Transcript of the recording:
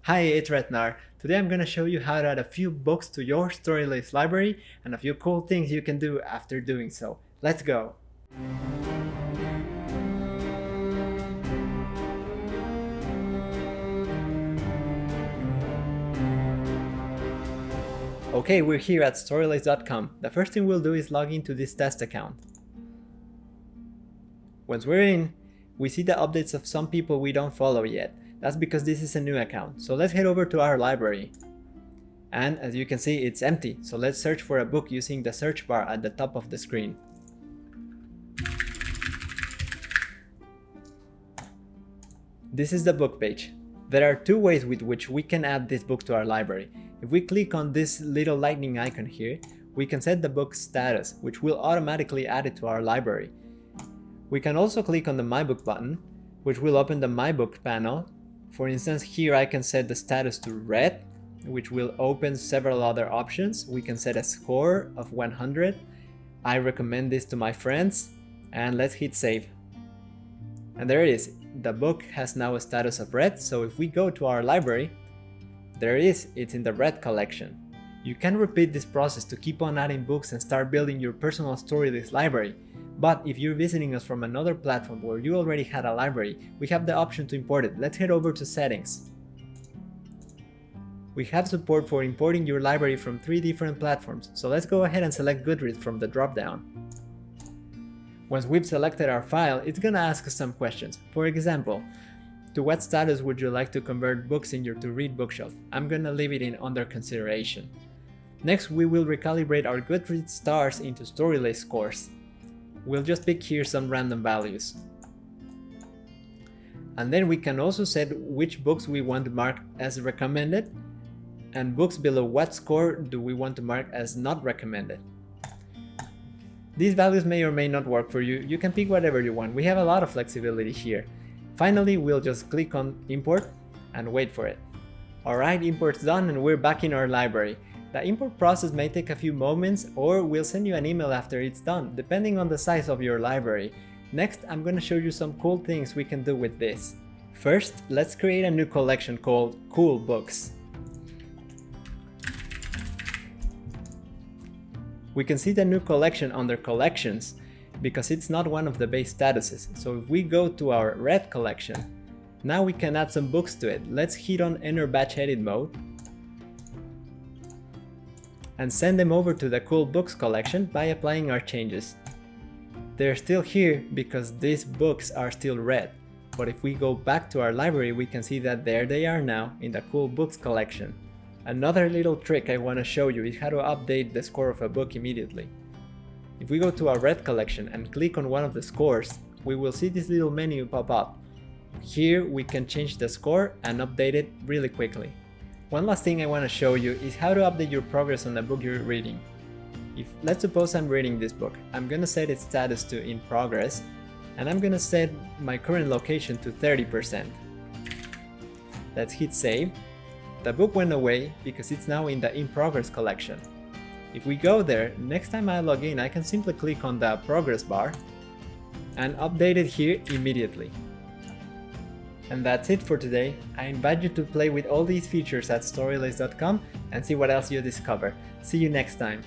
Hi, it's Retnar. Today I'm gonna show you how to add a few books to your Storylist library and a few cool things you can do after doing so. Let's go! Okay, we're here at storylist.com. The first thing we'll do is log into this test account. Once we're in, we see the updates of some people we don't follow yet. That's because this is a new account. So let's head over to our library. And as you can see, it's empty. So let's search for a book using the search bar at the top of the screen. This is the book page. There are two ways with which we can add this book to our library. If we click on this little lightning icon here, we can set the book's status, which will automatically add it to our library. We can also click on the My Book button, which will open the My Book panel. For instance, here I can set the status to read, which will open several other options. We can set a score of 100. I recommend this to my friends, and let's hit save. And there it is. The book has now a status of read, so if we go to our library, there it is, it's in the read collection. You can repeat this process to keep on adding books and start building your personal Storylist library. But if you're visiting us from another platform where you already had a library, we have the option to import it. Let's head over to settings. We have support for importing your library from 3 different platforms, so let's go ahead and select Goodreads from the drop-down. Once we've selected our file, it's gonna ask us some questions. For example, to what status would you like to convert books in your to-read bookshelf? I'm gonna leave it in under consideration. Next, we will recalibrate our Goodreads stars into Storylist scores. We'll just pick here some random values. And then we can also set which books we want to mark as recommended, and books below what score do we want to mark as not recommended. These values may or may not work for you. You can pick whatever you want. We have a lot of flexibility here. Finally, we'll just click on import and wait for it. Alright, import's done and we're back in our library. The import process may take a few moments, or we'll send you an email after it's done, depending on the size of your library. Next, I'm going to show you some cool things we can do with this. First, let's create a new collection called Cool Books. We can see the new collection under Collections because it's not one of the base statuses. So if we go to our Read collection, now we can add some books to it. Let's hit on Enter Batch Edit mode and send them over to the Cool Books collection by applying our changes. They're still here because these books are still read, but if we go back to our library, we can see that there they are now in the Cool Books collection. Another little trick I want to show you is how to update the score of a book immediately. If we go to our Read collection and click on one of the scores, we will see this little menu pop up. Here we can change the score and update it really quickly. One last thing I want to show you is how to update your progress on the book you're reading. Let's suppose I'm reading this book. I'm gonna set its status to in progress, and I'm gonna set my current location to 30%. Let's hit save. The book went away because it's now in the in progress collection. If we go there, next time I log in, I can simply click on the progress bar and update it here immediately. And that's it for today. I invite you to play with all these features at storylist.com and see what else you discover. See you next time.